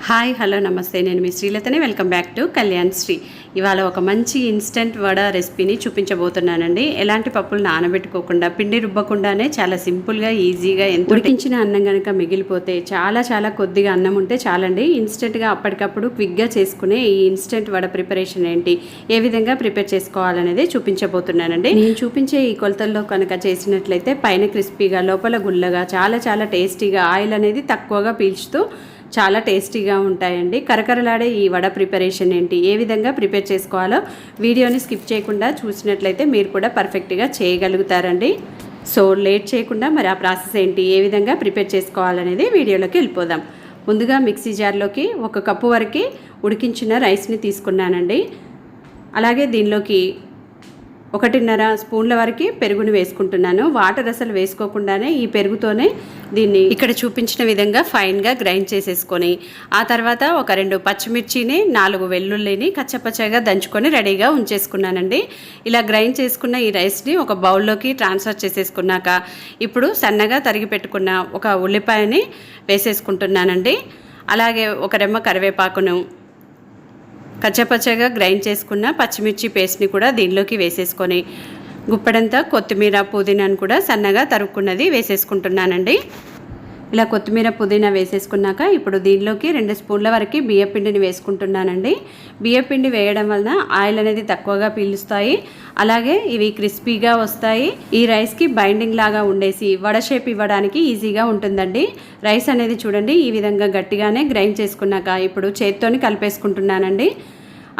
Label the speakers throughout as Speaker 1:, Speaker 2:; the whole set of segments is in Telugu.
Speaker 1: హాయ్ హలో నమస్తే, నేను మీ శ్రీలతనే. Welcome back to Kalyanshri. ఇవాళ ఒక మంచి ఇన్స్టెంట్ వడ రెసిపీని చూపించబోతున్నానండి. ఎలాంటి పప్పులు నానబెట్టుకోకుండా, పిండి రుబ్బకుండానే చాలా సింపుల్గా, ఈజీగా, ఎంత ఉడికించిన అన్నం కనుక మిగిలిపోతే చాలా కొద్దిగా అన్నం ఉంటే చాలండి. ఇన్స్టెంట్గా అప్పటికప్పుడు క్విక్గా చేసుకునే ఈ ఇన్స్టెంట్ వడ ప్రిపరేషన్ ఏంటి, ఏ విధంగా ప్రిపేర్ చేసుకోవాలనేది చూపించబోతున్నానండి. నేను చూపించే ఈ కొలతల్లో కనుక చేసినట్లయితే పైన క్రిస్పీగా, లోపల గుల్లగా, చాలా టేస్టీగా, ఆయిల్ అనేది తక్కువగా పీల్చుతూ చాలా టేస్టీగా ఉంటాయండి. కరకరలాడే ఈ వడ ప్రిపరేషన్ ఏంటి, ఏ విధంగా ప్రిపేర్ చేసుకోవాలో వీడియోని స్కిప్ చేయకుండా చూసినట్లయితే మీరు కూడా పర్ఫెక్ట్గా చేయగలుగుతారండి. సో లేట్ చేయకుండా మరి ఆ ప్రాసెస్ ఏంటి, ఏ విధంగా ప్రిపేర్ చేసుకోవాలనేది వీడియోలోకి వెళ్ళిపోదాం. ముందుగా మిక్సీ జార్లోకి 1 కప్పు వరకు ఉడికించిన రైస్ని తీసుకున్నానండి. అలాగే దీనిలోకి 1.5 స్పూన్ల వరకు పెరుగుని వేసుకుంటున్నాను. వాటర్ అసలు వేసుకోకుండానే ఈ పెరుగుతోనే దీన్ని ఇక్కడ చూపించిన విధంగా ఫైన్గా గ్రైండ్ చేసేసుకొని, ఆ తర్వాత ఒక 2 పచ్చిమిర్చిని, 4 వెల్లుల్లిని కచ్చపచ్చగా దంచుకొని రెడీగా ఉంచేసుకున్నానండి. ఇలా గ్రైండ్ చేసుకున్న ఈ రైస్ని ఒక బౌల్లోకి ట్రాన్స్ఫర్ చేసేసుకున్నాక ఇప్పుడు సన్నగా తరిగి పెట్టుకున్న ఒక ఉల్లిపాయని వేసేసుకుంటున్నానండి. అలాగే ఒక రెమ్మ కరివేపాకును, కచ్చపచ్చగా గ్రైండ్ చేసుకున్న పచ్చిమిర్చి పేస్ట్ని కూడా దీనిలోకి వేసేసుకొని, గుప్పెడంతా కొత్తిమీర, పుదీనాను కూడా సన్నగా తరుక్కున్నది వేసేసుకుంటున్నానండి. ఇలా కొత్తిమీర, పుదీనా వేసేసుకున్నాక ఇప్పుడు దీనిలోకి 2 స్పూన్ల వరకు బియ్యపిండిని వేసుకుంటున్నానండి. బియ్యపిండి వేయడం వలన ఆయిల్ అనేది తక్కువగా పీలుస్తాయి, అలాగే ఇవి క్రిస్పీగా వస్తాయి. ఈ రైస్కి బైండింగ్ లాగా ఉండేసి వడ షేప్ ఇవ్వడానికి ఈజీగా ఉంటుందండి. రైస్ అనేది చూడండి ఈ విధంగా గట్టిగానే గ్రైండ్ చేసుకున్నాక ఇప్పుడు చేత్తోని కలిపేసుకుంటున్నానండి.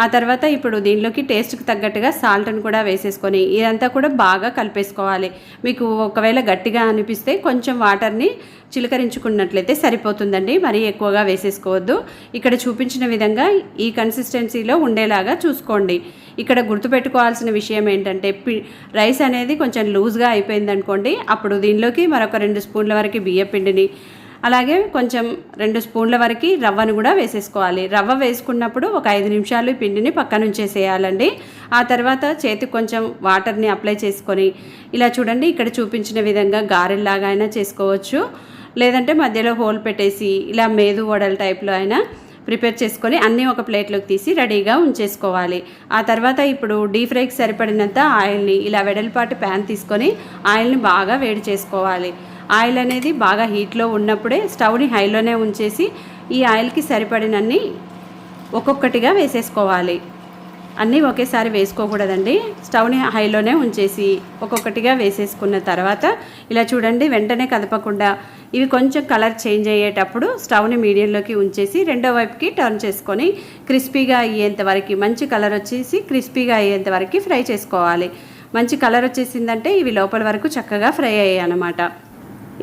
Speaker 1: ఆ తర్వాత ఇప్పుడు దీనిలోకి టేస్ట్కి తగ్గట్టుగా సాల్ట్ని కూడా వేసేసుకొని ఇదంతా కూడా బాగా కలిపేసుకోవాలి. మీకు ఒకవేళ గట్టిగా అనిపిస్తే కొంచెం వాటర్ని చిలకరించుకున్నట్లయితే సరిపోతుందండి, మరీ ఎక్కువగా వేసేసుకోవద్దు. ఇక్కడ చూపించిన విధంగా ఈ కన్సిస్టెన్సీలో ఉండేలాగా చూసుకోండి. ఇక్కడ గుర్తుపెట్టుకోవాల్సిన విషయం ఏంటంటే రైస్ అనేది కొంచెం లూజ్గా అయిపోయిందనుకోండి, అప్పుడు దీనిలోకి మరొక 2 స్పూన్ల వరకు బియ్యపిండిని, అలాగే కొంచెం 2 స్పూన్ల వరకు రవ్వను కూడా వేసేసుకోవాలి. రవ్వ వేసుకున్నప్పుడు ఒక 5 నిమిషాలు పిండిని పక్కన ఉంచేసేయాలండి. ఆ తర్వాత చేతికి కొంచెం వాటర్ని అప్లై చేసుకొని ఇలా చూడండి ఇక్కడ చూపించిన విధంగా గారెల్లాగా అయినా చేసుకోవచ్చు, లేదంటే మధ్యలో హోల్ పెట్టేసి ఇలా మేదు వడల టైప్లో అయినా ప్రిపేర్ చేసుకొని అన్నీ ఒక ప్లేట్లోకి తీసి రెడీగా ఉంచేసుకోవాలి. ఆ తర్వాత ఇప్పుడు డీప్ ఫ్రైకి సరిపడినంత ఆయిల్ని ఇలా వెడల్పాటి ప్యాన్ తీసుకొని ఆయిల్ని బాగా వేడి చేసుకోవాలి. ఆయిల్ అనేది బాగా హీట్లో ఉన్నప్పుడే స్టవ్ని హైలోనే ఉంచేసి ఈ ఆయిల్కి సరిపడినన్ని ఒక్కొక్కటిగా వేసేసుకోవాలి. అన్నీ ఒకేసారి వేసుకోకూడదండి. స్టవ్ని హైలోనే ఉంచేసి ఒక్కొక్కటిగా వేసేసుకున్న తర్వాత ఇలా చూడండి వెంటనే కదపకుండా ఇవి కొంచెం కలర్ చేంజ్ అయ్యేటప్పుడు స్టవ్ని మీడియంలోకి ఉంచేసి రెండో వైపుకి టర్న్ చేసుకొని క్రిస్పీగా అయ్యేంత వరకు, మంచి కలర్ వచ్చేసి క్రిస్పీగా అయ్యేంత వరకు ఫ్రై చేసుకోవాలి. మంచి కలర్ వచ్చేసిందంటే ఇవి లోపల వరకు చక్కగా ఫ్రై అయ్యాయి అన్నమాట.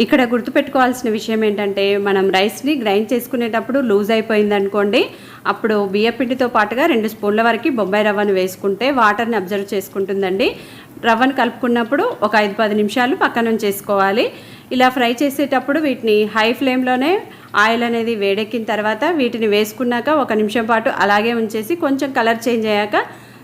Speaker 1: ఇక్కడ గుర్తుపెట్టుకోవాల్సిన విషయం ఏంటంటే మనం రైస్ని గ్రైండ్ చేసుకునేటప్పుడు లూజ్ అయిపోయింది అనుకోండి, అప్పుడు బియ్యపిండితో పాటుగా 2 స్పూన్ల వరకు బొంబాయి రవ్వను వేసుకుంటే వాటర్ని అబ్జర్వ్ చేసుకుంటుందండి. రవ్వను కలుపుకున్నప్పుడు ఒక 5-10 నిమిషాలు పక్కన ఉంచేసుకోవాలి. ఇలా ఫ్రై చేసేటప్పుడు వీటిని హై ఫ్లేమ్లోనే ఆయిల్ అనేది వేడెక్కిన తర్వాత వీటిని వేసుకున్నాక 1 నిమిషం పాటు అలాగే ఉంచేసి కొంచెం కలర్ చేంజ్ అయ్యాక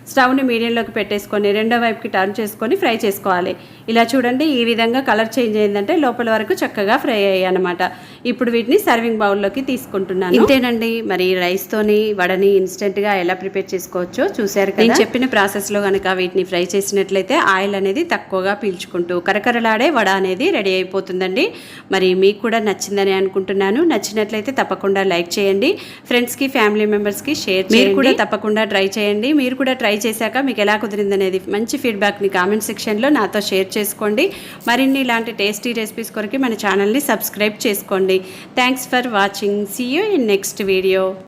Speaker 1: స్టవ్ని మీడియంలోకి పెట్టేసుకొని రెండో వైపుకి టర్న్ చేసుకొని ఫ్రై చేసుకోవాలి. ఇలా చూడండి ఈ విధంగా కలర్ చేంజ్ అయిందంటే లోపల వరకు చక్కగా ఫ్రై అయ్యాయి అన్నమాట. ఇప్పుడు వీటిని సర్వింగ్ బౌల్లోకి తీసుకుంటున్నాను. ఇంతేనండి, మరి రైస్తోని వడని ఇన్స్టెంట్గా ఎలా ప్రిపేర్ చేసుకోవచ్చో చూశారు కదా. నేను చెప్పిన ప్రాసెస్లో కనుక వీటిని ఫ్రై చేసినట్లయితే ఆయిల్ అనేది తక్కువగా పీల్చుకుంటూ కరకరలాడే వడ అనేది రెడీ అయిపోతుందండి. మరి మీకు కూడా నచ్చిందని అనుకుంటున్నాను. నచ్చినట్లయితే తప్పకుండా లైక్ చేయండి, ఫ్రెండ్స్కి, ఫ్యామిలీ మెంబర్స్కి షేర్ చేయండి. మీరు కూడా తప్పకుండా ట్రై చేయండి. మీరు కూడా ట్రై చేశాక మీకు ఎలా కుదిరిందనేది మంచి ఫీడ్బ్యాక్ని కామెంట్ సెక్షన్లో నాతో షేర్ చేసుకోండి. మరిన్ని ఇలాంటి టేస్టీ రెసిపీస్ కొరకు మన ఛానల్ని సబ్స్క్రైబ్ చేసుకోండి. Thanks for watching. See you in next video.